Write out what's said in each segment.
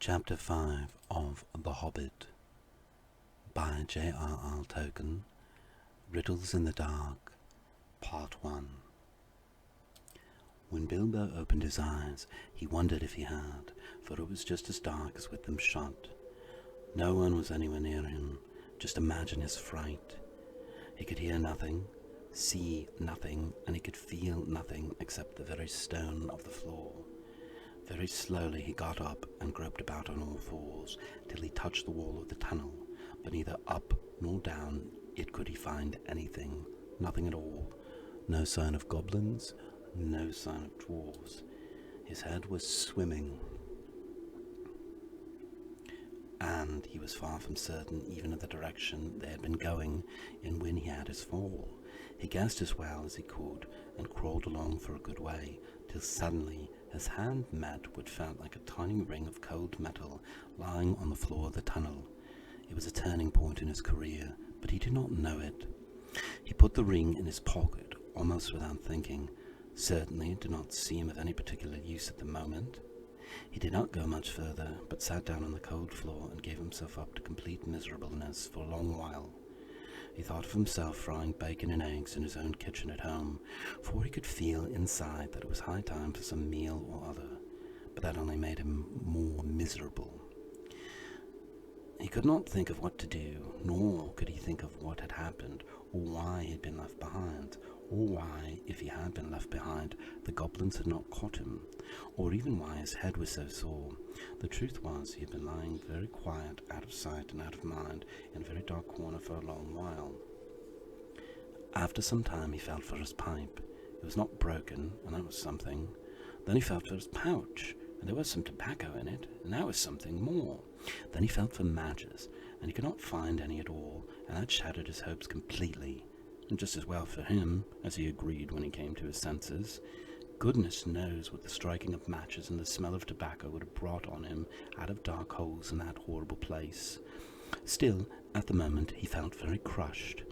Chapter 5 of The Hobbit by J.R.R. Tolkien. Riddles in the Dark, Part 1. When Bilbo opened his eyes, he wondered if he had, for it was just as dark as with them shut. No one was anywhere near him. Just imagine his fright. He could hear nothing, see nothing, and he could feel nothing except the very stone of the floor. Very slowly he got up and groped about on all fours till he touched the wall of the tunnel, but neither up nor down it could he find anything, nothing at all. No sign of goblins, no sign of dwarves. His head was swimming, and he was far from certain even of the direction they had been going in when he had his fall. He guessed as well as he could and crawled along for a good way, till suddenly his hand met what felt like a tiny ring of cold metal lying on the floor of the tunnel. It was a turning point in his career, but he did not know it. He put the ring in his pocket, almost without thinking. Certainly it did not seem of any particular use at the moment. He did not go much further, but sat down on the cold floor and gave himself up to complete miserableness for a long while. He thought of himself frying bacon and eggs in his own kitchen at home, for he could feel inside that it was high time for some meal or other, but that only made him more miserable. He could not think of what to do, nor could he think of what had happened, or why he had been left behind, or why, if he had been left behind, the goblins had not caught him, or even why his head was so sore. The truth was, he had been lying very quiet, out of sight and out of mind, in a very dark corner for a long while. After some time he felt for his pipe. It was not broken, and that was something. Then he felt for his pouch, and there was some tobacco in it, and that was something more. Then he felt for matches, and he could not find any at all, and that shattered his hopes completely. And just as well for him, as he agreed when he came to his senses. Goodness knows what the striking of matches and the smell of tobacco would have brought on him out of dark holes in that horrible place. Still, at the moment, he felt very crushed.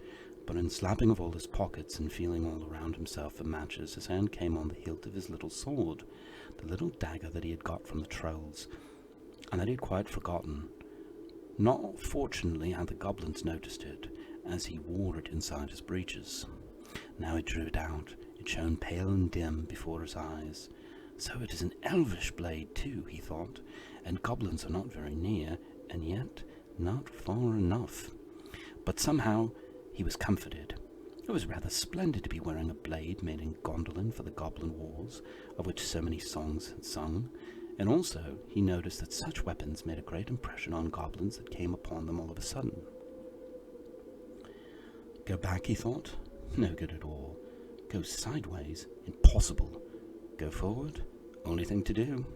But in slapping of all his pockets and feeling all around himself for matches, his hand came on the hilt of his little sword, the little dagger that he had got from the trolls, and that he had quite forgotten. Not fortunately had the goblins noticed it, as he wore it inside his breeches. Now he drew it out. It shone pale and dim before his eyes. So it is an elvish blade too, he thought, and goblins are not very near, and yet not far enough. But somehow he was comforted. It was rather splendid to be wearing a blade made in Gondolin for the goblin wars, of which so many songs had sung, and also he noticed that such weapons made a great impression on goblins that came upon them all of a sudden. Go back, he thought. No good at all. Go sideways? Impossible. Go forward? Only thing to do.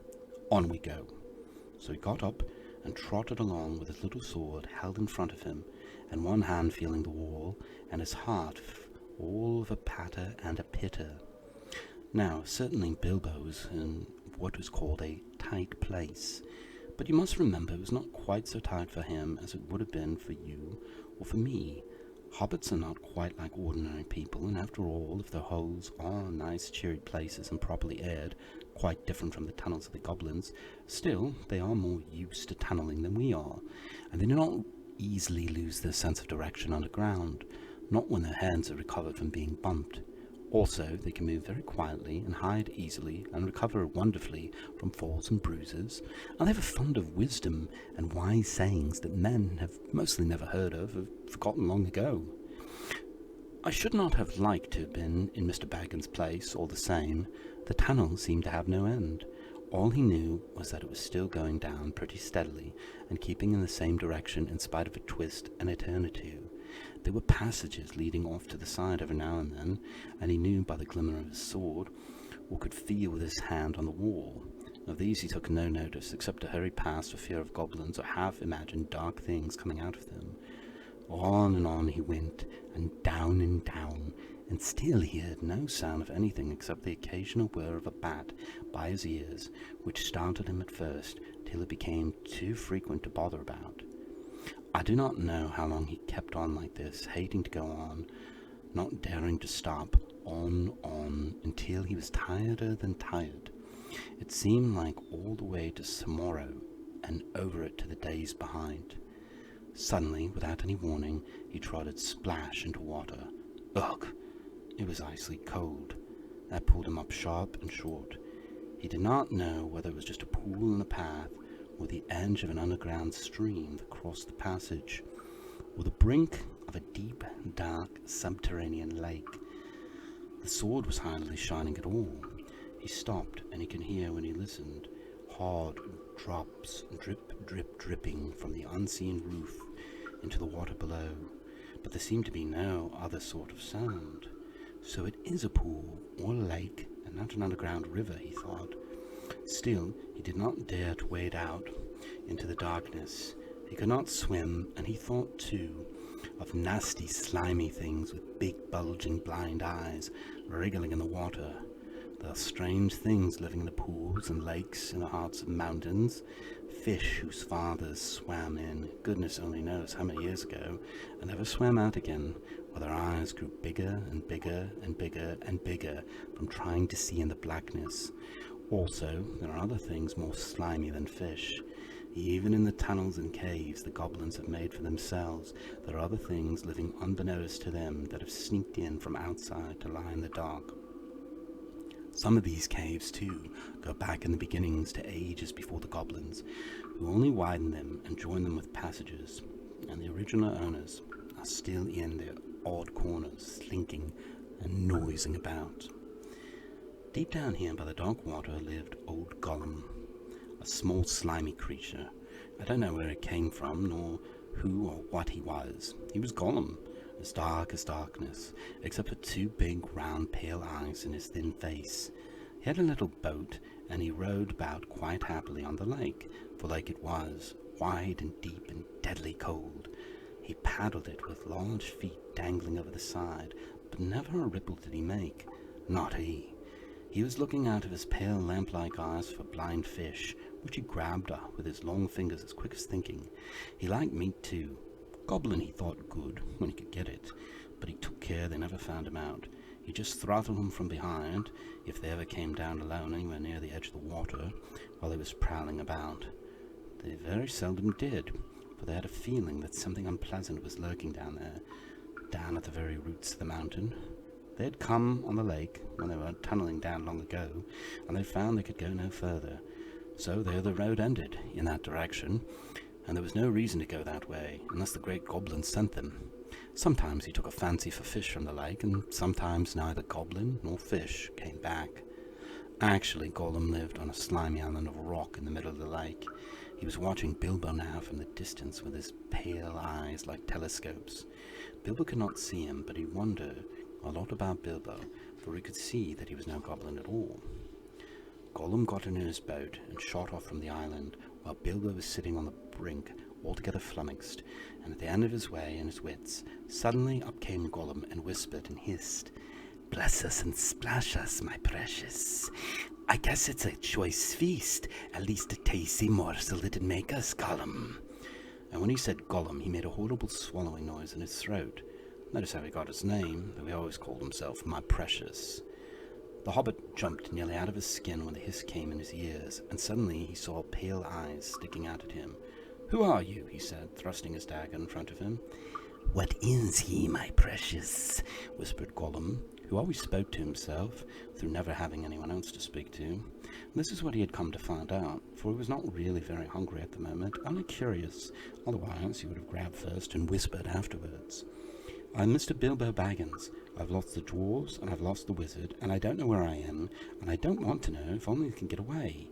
On we go. So he got up and trotted along with his little sword held in front of him, and one hand feeling the wall, and his heart all of a patter and a pitter. Now, certainly Bilbo was in what was called a tight place, but you must remember it was not quite so tight for him as it would have been for you or for me. Hobbits are not quite like ordinary people, and after all, if their holes are nice, cheery places and properly aired, quite different from the tunnels of the goblins, still they are more used to tunneling than we are, and they do not easily lose their sense of direction underground, not when their hands are recovered from being bumped. Also, they can move very quietly and hide easily and recover wonderfully from falls and bruises, and they have a fund of wisdom and wise sayings that men have mostly never heard of, have forgotten long ago. I should not have liked to have been in Mr. Baggin's place, all the same. The tunnel seemed to have no end. All he knew was that it was still going down pretty steadily, and keeping in the same direction in spite of a twist and a turn or two. There were passages leading off to the side every now and then, and he knew by the glimmer of his sword, or could feel with his hand on the wall. Of these he took no notice, except to hurry past for fear of goblins or half-imagined dark things coming out of them. On he went, and down, and still he heard no sound of anything except the occasional whir of a bat by his ears, which startled him at first, till it became too frequent to bother about. I do not know how long he kept on like this, hating to go on, not daring to stop, on, until he was tireder than tired. It seemed like all the way to tomorrow, and over it to the days behind. Suddenly, without any warning, he trotted splash into water. Ugh! It was icy cold. That pulled him up sharp and short. He did not know whether it was just a pool in the path, or the edge of an underground stream that crossed the passage, or the brink of a deep, dark, subterranean lake. The sword was hardly shining at all. He stopped, and he could hear, when he listened, hard drops, drip, drip, dripping from the unseen roof into the water below. But there seemed to be no other sort of sound. So it is a pool, or a lake, and not an underground river, he thought. Still, he did not dare to wade out into the darkness. He could not swim, and he thought, too, of nasty, slimy things with big, bulging, blind eyes wriggling in the water. There are strange things living in the pools and lakes in the hearts of mountains. Fish whose fathers swam in, goodness only knows how many years ago, and never swam out again, while their eyes grew bigger and bigger and bigger and bigger from trying to see in the blackness. Also, there are other things more slimy than fish. Even in the tunnels and caves the goblins have made for themselves, there are other things living unbeknownst to them that have sneaked in from outside to lie in the dark. Some of these caves, too, go back in the beginnings to ages before the goblins, who only widened them and joined them with passages, and the original owners are still in their odd corners, slinking and noising about. Deep down here by the dark water lived old Gollum, a small slimy creature. I don't know where it came from, nor who or what he was. He was Gollum, as dark as darkness, except for two big, round, pale eyes in his thin face. He had a little boat, and he rowed about quite happily on the lake, for lake it was, wide and deep and deadly cold. He paddled it with large feet dangling over the side, but never a ripple did he make. Not he. He was looking out of his pale lamp-like eyes for blind fish, which he grabbed up with his long fingers as quick as thinking. He liked meat too. Goblin he thought good, when he could get it, but he took care they never found him out. He just throttled them from behind, if they ever came down alone anywhere near the edge of the water, while he was prowling about. They very seldom did, for they had a feeling that something unpleasant was lurking down there, down at the very roots of the mountain. They had come on the lake when they were tunneling down long ago, and they found they could go no further. So there the road ended, in that direction, and there was no reason to go that way, unless the great goblin sent them. Sometimes he took a fancy for fish from the lake, and sometimes neither goblin nor fish came back. Actually, Gollum lived on a slimy island of rock in the middle of the lake. He was watching Bilbo now from the distance with his pale eyes like telescopes. Bilbo could not see him, but he wondered a lot about Bilbo, for he could see that he was no goblin at all. Gollum got in his boat and shot off from the island, while Bilbo was sitting on the brink, altogether flummoxed, and at the end of his way and his wits. Suddenly up came Gollum and whispered and hissed, "Bless us and splash us, my precious. I guess it's a choice feast, at least a tasty morsel it'd make us, Gollum." And when he said Gollum, he made a horrible swallowing noise in his throat. That is how he got his name, though he always called himself my precious. The Hobbit jumped nearly out of his skin when the hiss came in his ears, and suddenly he saw pale eyes sticking out at him. "Who are you?" he said, thrusting his dagger in front of him. "What is he, my precious?" whispered Gollum, who always spoke to himself, through never having anyone else to speak to. And this is what he had come to find out, for he was not really very hungry at the moment, only curious. Otherwise he would have grabbed first and whispered afterwards. "I'm Mr. Bilbo Baggins. I've lost the dwarves, and I've lost the wizard, and I don't know where I am, and I don't want to know, if only he can get away."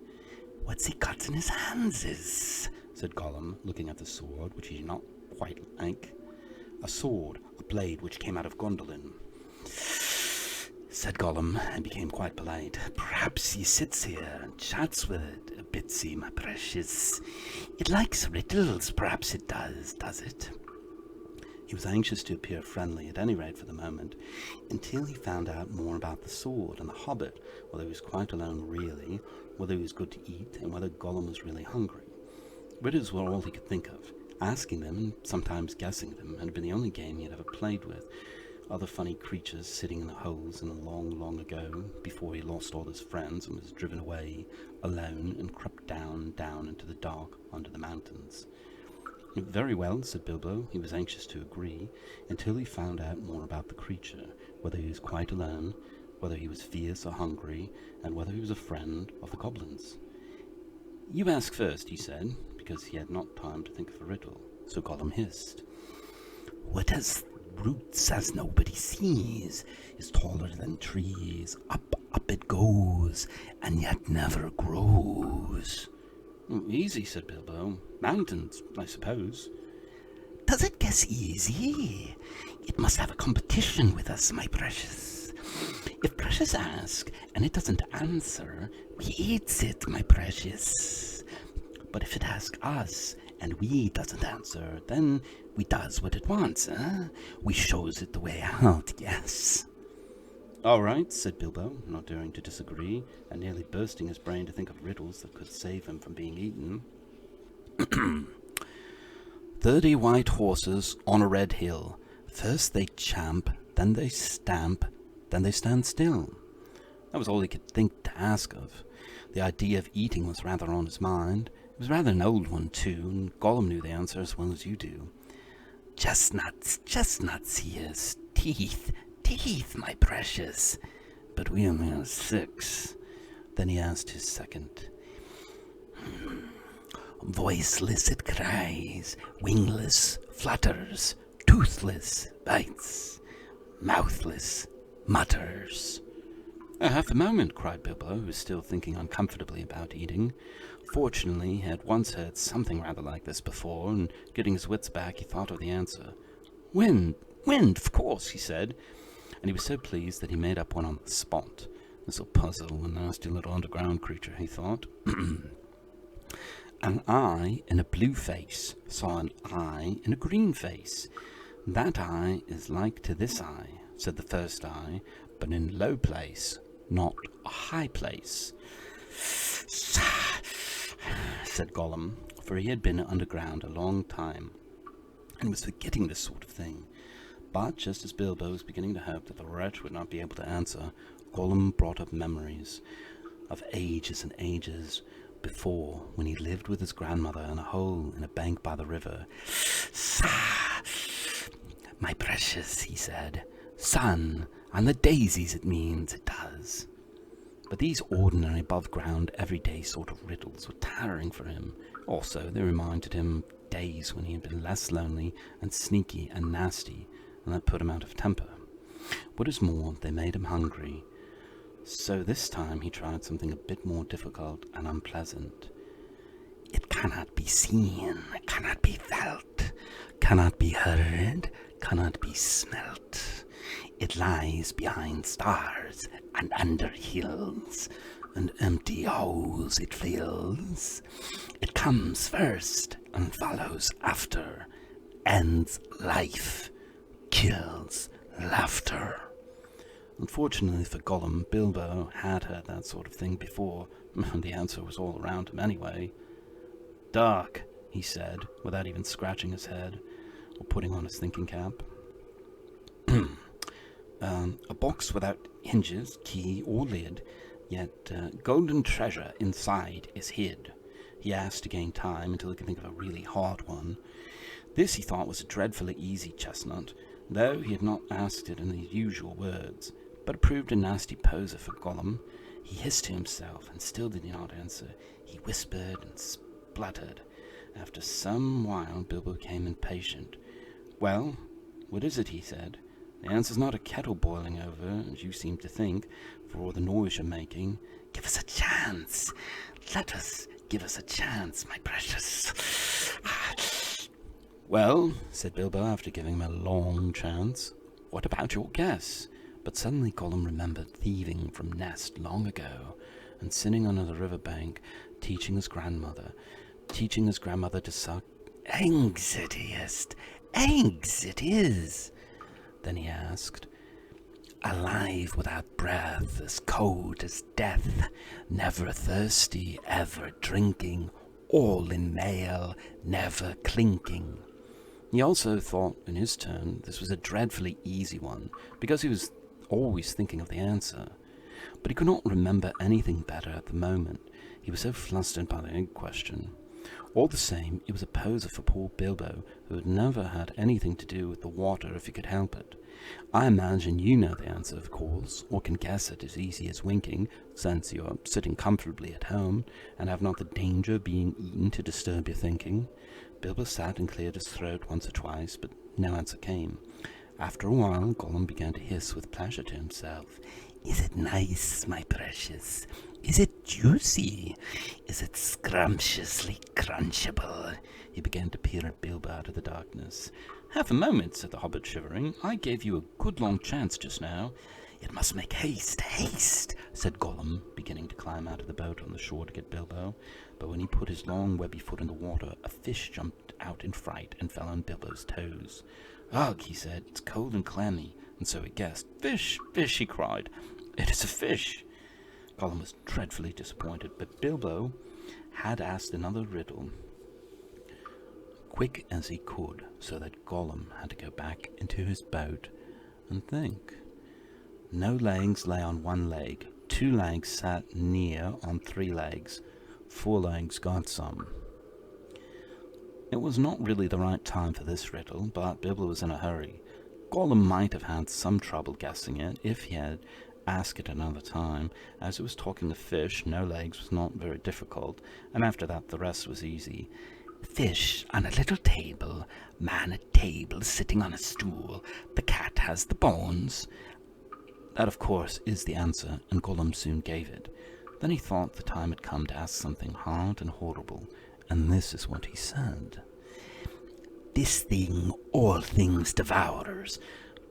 "What's he got in his hands?" said Gollum, looking at the sword, which he did not quite like. "A sword, a blade which came out of Gondolin," said Gollum, and became quite polite. "Perhaps he sits here and chats with it a bitsy, my precious. It likes riddles, perhaps it does it?" He was anxious to appear friendly, at any rate for the moment, until he found out more about the sword and the Hobbit, whether he was quite alone really, whether he was good to eat, and whether Gollum was really hungry. Riddles were all he could think of. Asking them, and sometimes guessing them, had been the only game he had ever played with, other funny creatures sitting in the holes in a long, long ago, before he lost all his friends and was driven away alone and crept down into the dark under the mountains. Very well, said Bilbo. He was anxious to agree, until he found out more about the creature, whether he was quite alone, whether he was fierce or hungry, and whether he was a friend of the goblins. You ask first, he said, because he had not time to think of a riddle. So Gollum hissed. What has roots as nobody sees, is taller than trees, up it goes, and yet never grows. Easy, said Bilbo. Mountains, I suppose. Does it guess easy? It must have a competition with us, my precious. If Precious asks, and it doesn't answer, we eats it, my precious. But if it asks us, and we doesn't answer, then we does what it wants, eh? We shows it the way out, yes. All right, said Bilbo, not daring to disagree, and nearly bursting his brain to think of riddles that could save him from being eaten. 30 white horses on a red hill. First they champ, then they stamp, then they stand still. That was all he could think to ask of. The idea of eating was rather on his mind. It was rather an old one, too, and Gollum knew the answer as well as you do. Chestnuts, yes, teeth, my precious. But we only have 6. Then he asked his second. Voiceless it cries, wingless flutters, toothless bites, mouthless mutters. Half a moment, cried Bilbo, who was still thinking uncomfortably about eating. Fortunately, he had once heard something rather like this before, and getting his wits back, he thought of the answer. Wind, of course, he said, and he was so pleased that he made up one on the spot. This'll puzzle a nasty little underground creature, he thought. An eye in a blue face saw an eye in a green face. That eye is like to this eye, said the first eye, but in low place, not a high place. Said Gollum, for he had been underground a long time, and was forgetting this sort of thing. But just as Bilbo was beginning to hope that the wretch would not be able to answer, Gollum brought up memories of ages and ages before, when he lived with his grandmother in a hole in a bank by the river. My precious, he said, sun, and the daisies it means, it does. But these ordinary above-ground, everyday sort of riddles were tiring for him. Also, they reminded him of days when he had been less lonely and sneaky and nasty, and that put him out of temper. What is more, they made him hungry. So this time he tried something a bit more difficult and unpleasant. It cannot be seen, cannot be felt, cannot be heard, cannot be smelt. It lies behind stars and under hills, and empty holes it fills. It comes first and follows after, ends life, kills laughter. Unfortunately for Gollum, Bilbo had heard that sort of thing before, and the answer was all around him anyway. Dark, he said, without even scratching his head or putting on his thinking cap. A box without hinges, key, or lid, yet golden treasure inside is hid. He asked to gain time until he could think of a really hard one. This he thought was a dreadfully easy chestnut, though he had not asked it in the usual words, but it proved a nasty poser for Gollum. He hissed to himself, and still did not answer. He whispered and spluttered. After some while, Bilbo became impatient. Well, what is it? He said. The answer's not a kettle boiling over, as you seem to think, for all the noise you're making. Give us a chance. Let us give us a chance, my precious. Well, said Bilbo after giving him a long chance, what about your guess? But suddenly Gollum remembered thieving from Nest long ago, and sitting on the river bank, teaching his grandmother to suck eggs it is. Then he asked, alive without breath, as cold as death, never thirsty, ever drinking, all in mail, never clinking. He also thought, in his turn, this was a dreadfully easy one, because he was always thinking of the answer. But he could not remember anything better at the moment. He was so flustered by the egg question. All the same, it was a poser for poor Bilbo, who had never had anything to do with the water if he could help it. I imagine you know the answer, of course, or can guess it as easy as winking, since you are sitting comfortably at home, and have not the danger of being eaten to disturb your thinking. Bilbo sat and cleared his throat once or twice, but no answer came. After a while, Gollum began to hiss with pleasure to himself. "Is it nice, my precious? Is it juicy? Is it scrumptiously crunchable?" He began to peer at Bilbo out of the darkness. "Half a moment," said the Hobbit, shivering. "I gave you a good long chance just now." "It must make haste, haste," said Gollum, beginning to climb out of the boat on the shore to get Bilbo. But when he put his long webby foot in the water, a fish jumped out in fright and fell on Bilbo's toes. "Ugh," he said, "it's cold and clammy." And so he guessed. "Fish, fish," he cried. "It is a fish." Gollum was dreadfully disappointed, but Bilbo had asked another riddle, quick as he could, so that Gollum had to go back into his boat and think. No legs lay on one leg, 2 legs sat near on 3 legs, 4 legs got some. It was not really the right time for this riddle, but Bilbo was in a hurry. Gollum might have had some trouble guessing it if he had asked it another time. As it was talking of fish, no legs was not very difficult, and after that the rest was easy. "Fish on a little table, man at table sitting on a stool, the cat has the bones." That, of course, is the answer, and Gollum soon gave it. Then he thought the time had come to ask something hard and horrible, and this is what he said. "This thing all things devours,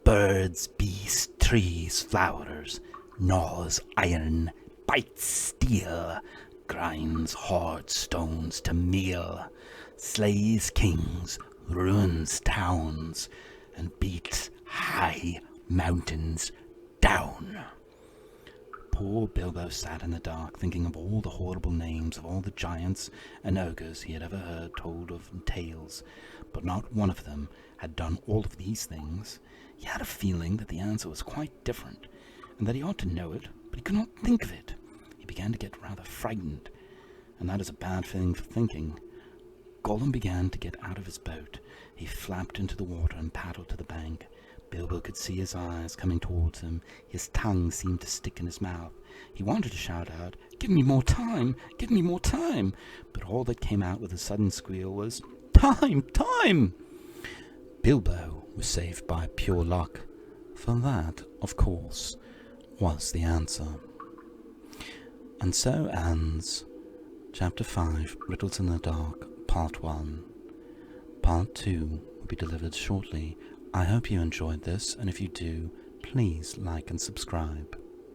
birds, beasts, trees, flowers, gnaws iron, bites steel, grinds hard stones to meal, slays kings, ruins towns, and beats high mountains down." Poor Bilbo sat in the dark, thinking of all the horrible names of all the giants and ogres he had ever heard told of in tales, but not one of them had done all of these things. He had a feeling that the answer was quite different, and that he ought to know it, but he could not think of it. He began to get rather frightened, and that is a bad thing for thinking. Gollum began to get out of his boat. He flapped into the water and paddled to the bank. Bilbo could see his eyes coming towards him. His tongue seemed to stick in his mouth. He wanted to shout out, "Give me more time! Give me more time!" But all that came out with a sudden squeal was, "Time! Time!" Bilbo was saved by pure luck, for that, of course, was the answer. And so ends Chapter 5, Riddles in the Dark, Part 1. Part 2 will be delivered shortly. I hope you enjoyed this, and if you do, please like and subscribe.